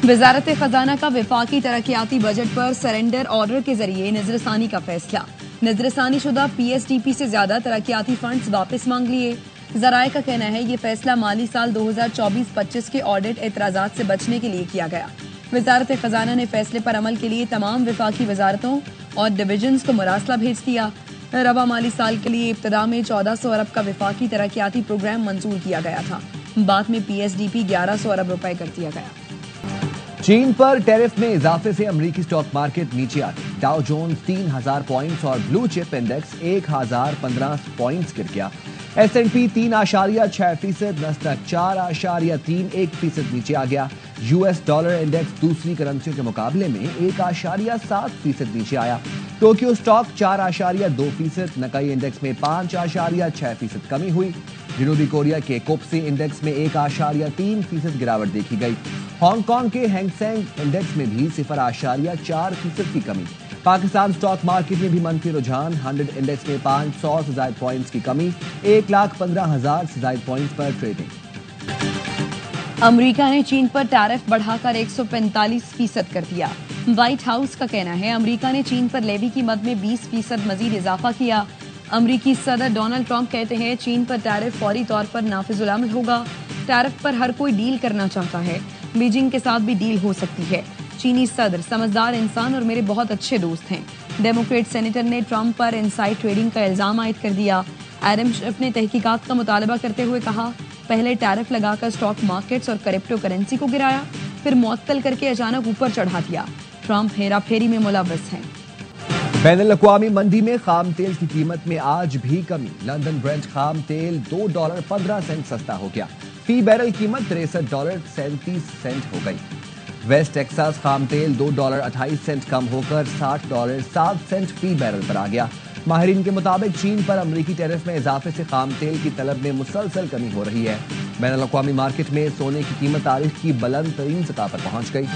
वजारत खजाना का वफाकी तरक्याती बजट पर सरेंडर ऑर्डर के जरिए नजरसानी का फैसला। नजरसानी शुदा PSDP से ज्यादा तरक्याती फंड्स वापस मांग लिए। जराये का कहना है ये फैसला माली साल 2024-25 के ऑडिट एतराजात से बचने के लिए किया गया। वजारत खजाना ने फैसले पर अमल के लिए तमाम वफाकी वजारतों और डिविजन्स को मुरासला भेज दिया। रवा माली साल के लिए इब्तदा में 1400 अरब का वफाकी तरक्याती प्रोग्राम मंजूर किया गया था। बाद में PSDP 1100 अरब रुपए कर दिया गया। चीन पर टैरिफ में इजाफे से अमेरिकी स्टॉक मार्केट नीचे आ गई। डाउ जोन्स 3000 पॉइंट्स और ब्लू चिप इंडेक्स 1015 पॉइंट्स गिर गया। S&P 3.6%, नस्डक 4.31% नीचे आ गया। US डॉलर इंडेक्स दूसरी करेंसियों के मुकाबले में 1.7% नीचे आया। टोक्यो स्टॉक 4.2%, नकाई इंडेक्स में 5.6% कमी हुई। जनूबी कोरिया के कोप्से इंडेक्स में 1.3% गिरावट देखी गई। हांगकांग के हैंगसेंग इंडेक्स में भी 0.4% की कमी। पाकिस्तान स्टॉक मार्केट में भी मंफी रुझान। 100 इंडेक्स में 500 से ज्यादा पॉइंट्स की कमी। 1,15,000 से ज्यादा पॉइंट्स पर ट्रेडिंग। अमेरिका ने चीन पर टैरिफ बढ़ाकर 145% कर दिया। व्हाइट हाउस का कहना है अमेरिका ने चीन पर लेवी की मद में 20% मजीद इजाफा किया। अमेरिकी सदर डोनाल्ड ट्रंप कहते हैं चीन पर टैरिफ फौरी तौर पर नाफिजुल अमल होगा। टैरिफ पर हर कोई डील करना चाहता है। बीजिंग के साथ भी डील हो सकती है। चीनी सदर समझदार इंसान और मेरे बहुत अच्छे दोस्त हैं। डेमोक्रेट सेनेटर ने ट्रंप पर इनसाइड ट्रेडिंग का इल्जाम आयद कर दिया। एडम शिफ ने तहकीकात का मुतालबा करते हुए कहा पहले टैरिफ लगाकर स्टॉक मार्केट्स और क्रिप्टो करेंसी को गिराया, फिर मुअत्तल करके अचानक ऊपर चढ़ा दिया। ट्रंप हेरा फेरी में मुलव्वस हैं। बैनुल-अक़वामी मंडी में खाम तेल की कीमत में आज भी कमी। लंदन ब्रेंट खाम तेल $2.15 सस्ता हो गया। फी बैरल कीमत $63.37 हो गई। वेस्ट टेक्सास खाम तेल $2.28 कम होकर $60.07 फी बैरल पर आ गया। माहिरीन के मुताबिक चीन पर अमरीकी टैरिफ में इजाफे से खाम तेल की तलब में मुसलसल कमी हो रही है। बैनुल-अक़वामी मार्केट में सोने की कीमत तारीख की बुलंद तरीन सतह पर पहुंच गई।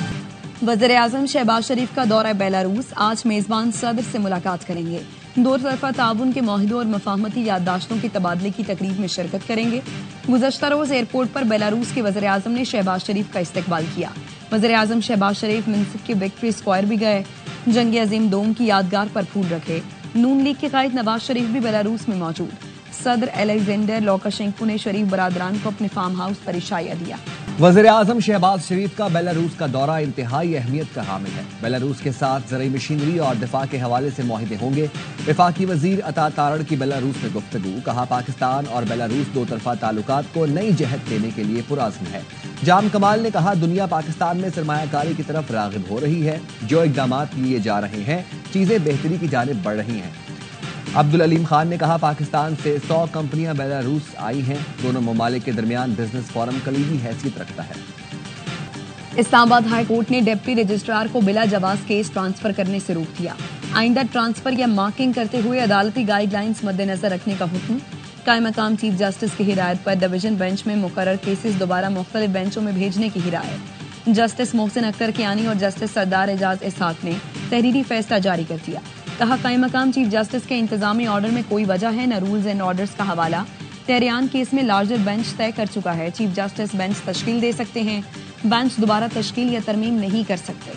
वज़ीर आज़म शहबाज शरीफ का दौरा बेलारूस। आज मेजबान सदर से मुलाकात करेंगे। दो तरफा ताउन के माहिदों और मफाहमती याददाश्तों के तबादले की तकरीब में शिरकत करेंगे। गुज़श्ता रोज एयरपोर्ट पर बेलारूस के वज़ीर आज़म ने शहबाज शरीफ का इस्तकबाल किया। वज़ीर आज़म शहबाज शरीफ मिन्सिक के विक्ट्री स्क्वायर भी गए। जंग अजीम दोम की यादगार पर फूल रखे। नून लीग के कायद नवाज शरीफ भी बेलारूस में मौजूद। सदर अलेक्जेंडर लुकाशेंको ने शरीफ बरादरान को अपने फार्म हाउस पर इशाया दिया। वज़ीर आज़म शहबाज शरीफ का बेलारूस का दौरा इंतहाई अहमियत का हामिल है। बेलारूस के साथ ज़रई मशीनरी और दिफा के हवाले से मुआहिदे होंगे। वफाकी वज़ीर अता तारड़ की बेलारूस में गुफ्तगू। कहा पाकिस्तान और बेलारूस दो तरफा ताल्लुकात को नई जहत देने के लिए पुरअज़्म है। जाम कमाल ने कहा दुनिया पाकिस्तान में सरमायाकारी की तरफ राग़िब हो रही है। जो इक़दामात लिए जा रहे हैं चीज़ें बेहतरी की जानिब बढ़ रही हैं। अब्दुल अलीम खान ने कहा पाकिस्तान से 100 कंपनियां बेलारूस आई हैं। दोनों ममालिक के दरमियान बिजनेस फोरम कलीदी हैसियत रखता है। इस्लामाबाद हाई कोर्ट ने डिप्टी रजिस्ट्रार को बिला जवाज केस ट्रांसफर करने से रोक दिया। आइंदा ट्रांसफर या मार्किंग करते हुए अदालती गाइडलाइंस मद्देनजर रखने का हुक्म। कायम मकाम चीफ जस्टिस की हिदायत पर डिवीजन बेंच में मुकर्रर केसेस दोबारा मुख्तलिफ बेंचों में भेजने की हिदायत। जस्टिस मोहसिन अख्तर कियानी और जस्टिस सरदार एजाज इसहाक ने तहरीरी फैसला जारी कर दिया। कहा कायम मकाम चीफ जस्टिस के इंतजामी ऑर्डर में कोई वजह है न रूल्स एंड ऑर्डर्स का हवाला। तेहरियान केस में लार्जर बेंच तय कर चुका है। चीफ जस्टिस बेंच तश्कील दे सकते हैं। बेंच दोबारा तश्कील या तरमीम नहीं कर सकते।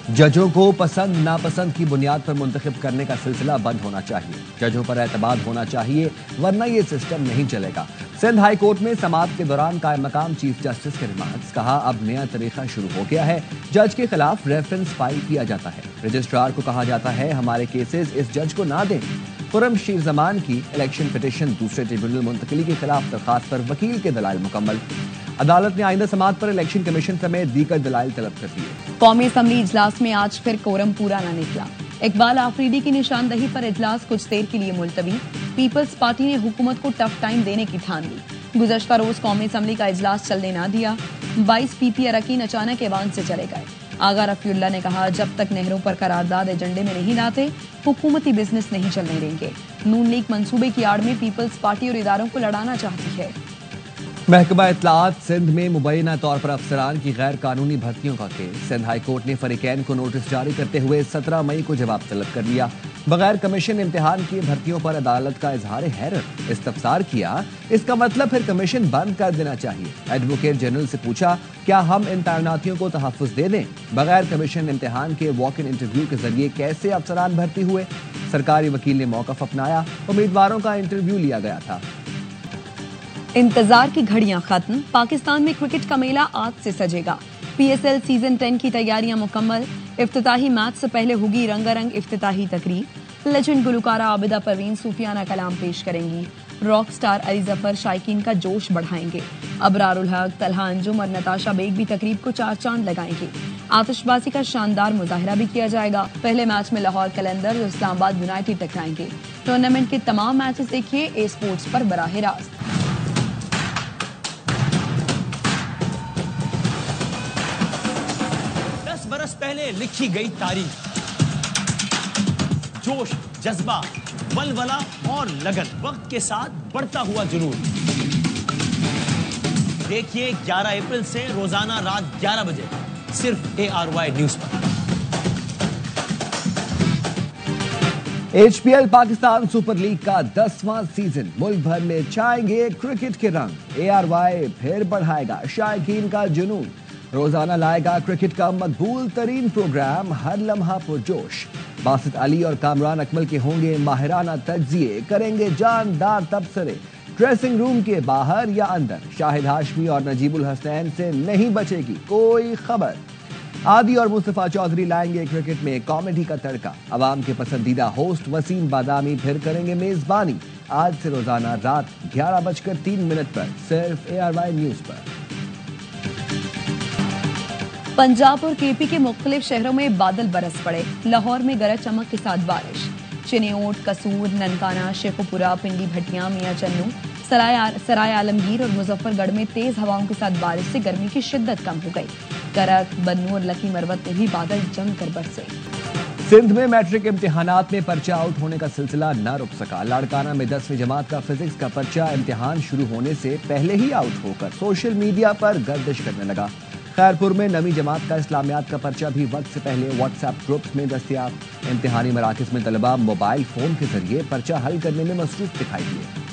जजों को पसंद नापसंद की बुनियाद पर मुंतखब करने का सिलसिला बंद होना चाहिए। जजों पर एतमाद होना चाहिए वरना ये सिस्टम नहीं चलेगा। सिंध हाई कोर्ट में समाअत के दौरान कायम मकाम चीफ जस्टिस के रिमार्क्स। कहा अब नया तरीका शुरू हो गया है। जज के खिलाफ रेफरेंस फाइल किया जाता है। रजिस्ट्रार को कहा जाता है हमारे केसेस इस जज को ना दें। खुर्रम शीर जमान की इलेक्शन पिटीशन दूसरे ट्रिब्यूनल मुंतकिली के खिलाफ दरखास्त पर वकील के दलाइल मुकम्मल। अदालत ने आइंदा समाअत पर इलेक्शन कमीशन समेत दीगर दलाइल तलब कर दिए। कौमी असम्बली इजलास में आज फिर कोरम पूरा न निकला। इकबाल आफरीदी की निशानदही पर इजलास कुछ देर के लिए मुलतवी। पीपल्स पार्टी ने हुकूमत को टफ टाइम देने की ठान ली। गुज़श्ता रोज कौमी असम्बली का इजलास चलने ना दिया। 22 PP अरकान अचानक ऐवान से चले गए। आगा रफीउल्लाह ने कहा जब तक नहरों पर करारदाद एजेंडे में नहीं लाते हुकूमती बिजनेस नहीं चलने देंगे। नून लीग मंसूबे की आड़ में पीपल्स पार्टी और इदारों को लड़ाना चाहती है। महकमा इत्तलाआत सिंध में मुबैना तौर पर अफसरान की गैर कानूनी भर्तियों का केस। सिंध हाई कोर्ट ने फरीकैन को नोटिस जारी करते हुए 17 मई को जवाब तलब कर लिया। بغیر کمیشن امتحان کیے بھرتیوں پر عدالت کا اظہار حیرت، استفسار کیا اس کا مطلب پھر کمیشن بند کر دینا چاہیے۔ ایڈوکیٹ جنرل سے پوچھا کیا ہم ان تعیناتیوں کو تحفظ دے دیں؟ بغیر کمیشن امتحان کے واک ان انٹرویو کے ذریعے کیسے افسران بھرتی ہوئے؟ سرکاری وکیل نے موقف اپنایا، امیدواروں کا انٹرویو لیا گیا تھا۔ انتظار کی گھڑیاں ختم، پاکستان میں کرکٹ کا میلہ آج سے سجے گا۔ پی ایس ایل سیزن 10 کی تیاریاں مکمل، افتتاحی میچ سے پہلے ہوگی رنگا رنگ افتتاحی تقریب۔ لیجنڈ گلوکارہ عابدہ پروین صوفیانہ کلام پیش کریں گی۔ راک سٹار علی ظفر شائقین کا جوش بڑھائیں گے۔ ابرار الحق، طلحہ انجم اور نتاشا بیگ بھی تقریب کو چار چاند لگائیں گے۔ آتش بازی کا شاندار مظاہرہ بھی کیا جائے گا۔ پہلے میچ میں لاہور قلندرز اور اسلام آباد یونائیٹڈ ٹکرائیں گے۔ ٹورنامنٹ کے تمام میچز دیکھیے اے اسپورٹس پر براہ راست۔ 10 برس پہلے لکھی گئی تاریخ، جوش، جذبہ، ولولہ اور لگن، وقت کے ساتھ بڑھتا ہوا جنون۔ دیکھیے 11 اپریل سے روزانہ رات 11 بجے صرف ARY نیوز پر۔ H B L Pakistan super league کا 10واں سیزن، ملک بھر میں چھائیں گے کرکٹ کے رنگ۔ ARY پھر بڑھائے گا شائقین کا جنون، روزانہ لائے گا کرکٹ کا مقبول ترین پروگرام، ہر لمحہ پرجوش۔ باسط علی اور کامران اکمل کے ہوں گے ماہرانہ تجزیے، کریں گے جاندار تبصرے۔ ڈریسنگ روم کے باہر یا اندر شاہد ہاشمی اور نجیب الحسنین سے نہیں بچے گی کوئی خبر۔ عادی اور مصطفیٰ چودھری لائیں گے کرکٹ میں کامیڈی کا تڑکا۔ عوام کے پسندیدہ ہوسٹ وسیم بادامی پھر کریں گے میزبانی۔ آج سے روزانہ رات 11:03 پر صرف ARY نیوز پر۔ پنجاب اور کے پی کے مختلف شہروں میں بادل برس پڑے، لاہور میں گرج چمک کے ساتھ بارش۔ چنیوٹ، قصور، ننکانہ، شیخوپورہ، پنڈی بھٹیاں، میاں چنو، سرائے عالمگیر اور مظفر گڑھ میں تیز ہواؤں کے ساتھ بارش سے گرمی کی شدت کم ہو گئی۔ کرک، بنو اور لکی مروت میں بھی بادل جم کر برسے۔ سندھ میں میٹرک امتحانات میں پرچہ آؤٹ ہونے کا سلسلہ نہ رک سکا۔ لاڑکانہ میں 10ویں جماعت کا فزکس کا پرچہ امتحان شروع ہونے سے پہلے ہی آؤٹ ہو کر سوشل میڈیا پر گردش کرنے لگا۔ خیرپور میں 9ویں جماعت کا اسلامیات کا پرچہ بھی وقت سے پہلے واٹس ایپ گروپس میں دستیاب۔ امتحانی مراکز میں طلبہ موبائل فون کے ذریعے پرچہ حل کرنے میں مصروف دکھائی دیے۔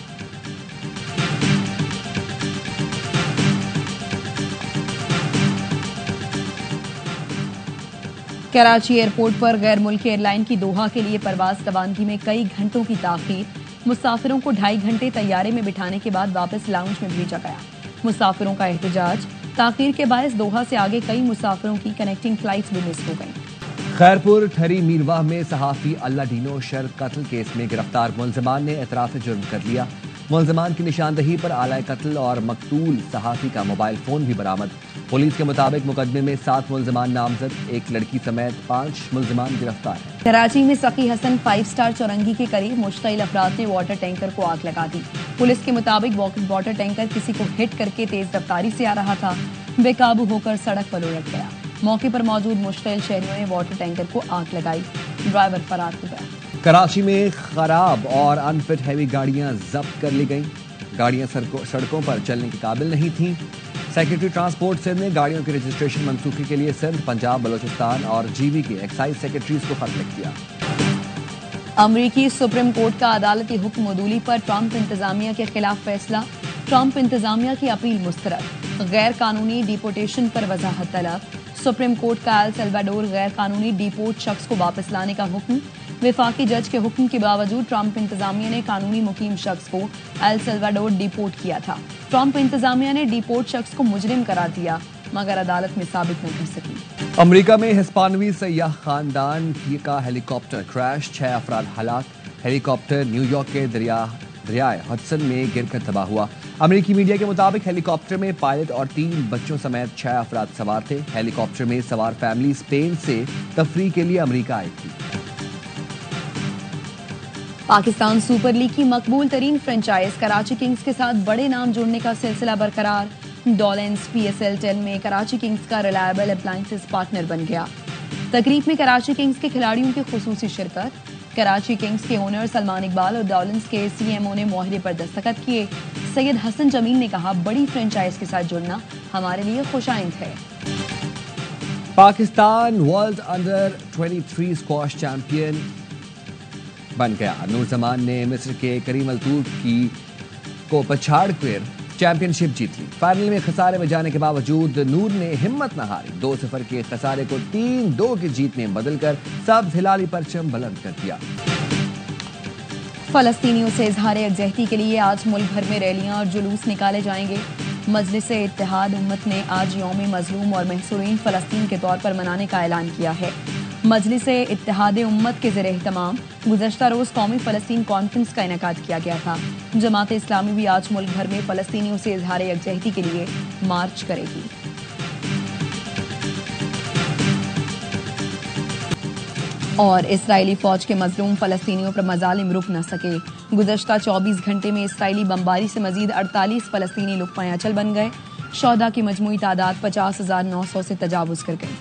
کراچی ایئرپورٹ پر غیر ملکی ایئر لائن کی دوحہ کے لیے پرواز روانگی میں کئی گھنٹوں کی تاخیر۔ مسافروں کو 2.5 گھنٹے طیارے میں بٹھانے کے بعد واپس لاؤنج میں بھیجا گیا۔ مسافروں کا احتجاج، تاخیر کے باعث دوحہ سے آگے کئی مسافروں کی کنیکٹنگ فلائٹس بھی مس ہو گئیں۔ خیرپور ٹھری میرواہ میں صحافی اللہ ڈینو شرط قتل کیس میں گرفتار ملزمان نے اعتراف جرم کر لیا۔ ملزمان کی نشاندہی پر آلۂ قتل اور مقتول صحافی کا موبائل فون بھی برآمد۔ پولیس کے مطابق مقدمے میں 7 ملزمان نامزد، 1 لڑکی سمیت 5 ملزمان گرفتار ہیں۔ کراچی میں سقی حسن 5 اسٹار چورنگی کے قریب مشتعل افراد نے واٹر ٹینکر کو آگ لگا دی۔ پولیس کے مطابق واٹر ٹینکر کسی کو ہٹ کر کے تیز رفتاری سے آ رہا تھا، بے قابو ہو کر سڑک پر الٹ گیا۔ موقع پر موجود مشتعل شہریوں نے واٹر ٹینکر کو آگ لگائی، ڈرائیور فرار ہو گیا۔ کراچی میں خراب اور انفٹ ہیوی گاڑیاں ضبط کر لی گئیں۔ گاڑیاں سڑکوں پر چلنے کے قابل نہیں تھیں۔ سیکرٹری ٹرانسپورٹ سندھ نے گاڑیوں کی رجسٹریشن منسوخی کے لیے سندھ، پنجاب، بلوچستان اور GB کے ایکسائز سیکرٹریز کو خط لکھ دیا۔ امریکی سپریم کورٹ کا عدالتی حکم عدولی پر ٹرمپ انتظامیہ کے خلاف فیصلہ، ٹرمپ انتظامیہ کی اپیل مسترد، غیر قانونی ڈیپورٹیشن پر وضاحت طلب، سپریم کورٹ کا ایل سلواڈور غیر قانونی ڈیپورٹ شخص کو واپس لانے کا حکم، وفاقی جج کے حکم کے باوجود ٹرمپ انتظامیہ نے قانونی مقیم شخص کو ایل سلواڈور ڈیپورٹ کیا تھا۔ ٹرمپ انتظامیہ نے ڈیپورٹ شخص کو مجرم قرار دیا مگر عدالت میں ثابت نہ کر سکی۔ امریکہ میں ہسپانوی سیاح خاندان کا ہیلی کاپٹر کریش، 6 افراد ہلاک۔ ہیلی کاپٹر نیو یارک کے دریائے ہڈسن میں گر کر تباہ ہوا۔ امریکی میڈیا کے مطابق ہیلی کاپٹر میں پائلٹ اور 3 بچوں سمیت 6 افراد سوار تھے۔ ہیلی کاپٹر میں سوار فیملی اسپین سے تفریح کے لیے امریکہ آئی تھی۔ پاکستان سپر لیگ کی مقبول ترین فرنچائز کراچی کنگز کے ساتھ بڑے نام جوڑنے کا سلسلہ برقرار۔ ڈولنز PSL 10 میں کراچی کنگز کا ریلائبل اپلائنسز پارٹنر بن گیا۔ تقریب میں کراچی کنگز کے کھلاڑیوں کی خصوصی شرکت۔ کراچی کنگز کے اونر سلمان اقبال اور ڈولنز کے CMO نے معاہدے پر دستخط کیے۔ سید حسن جمیل نے کہا، بڑی فرنچائز کے ساتھ جڑنا ہمارے لیے خوش آئند ہے۔ Pakistan world under 23 squash champion बन गया। नूर जमान ने मिस्र के करीम अल-तूर को पछाड़ कर चैंपियनशिप जीत ली। फाइनल में खसारे में जाने के बावजूद नूर ने हिम्मत न हारी। 2-0 के खसारे को 3-2 की जीत में बदलकर सब्ज हिलाली परचम बुलंद कर दिया। फलस्तीनियों से इजहार यकजहती के लिए आज मुल्क भर में रैलियां और जुलूस निकाले जाएंगे। मजलिस-ए इत्तेहाद उम्मत ने आज यौम मजलूम और महसूरीन फलस्तीन के तौर पर मनाने का ऐलान किया है। मजलिस-ए इत्तेहाद उम्मत के ज़ेर एहतमाम गुज़श्ता रोज़ कौमी फ़लस्तीन कॉन्फ्रेंस का इनेकाद किया गया था। जमात इस्लामी भी आज मुल्क भर में फ़लस्तीनियों से इजहार यकजहती के लिए मार्च करेगी। और इसराइली फौज के मजलूम फ़लस्तीनियों पर मजालिम रुक न सके। गुज़श्ता 24 घंटे में इसराइली बमबारी से मजीद 48 फ़लस्तीनी लुक़मा-ए-अचल बन गए। शोहदा की मजमूई तादाद 50,900 से तजावुज़ कर गई।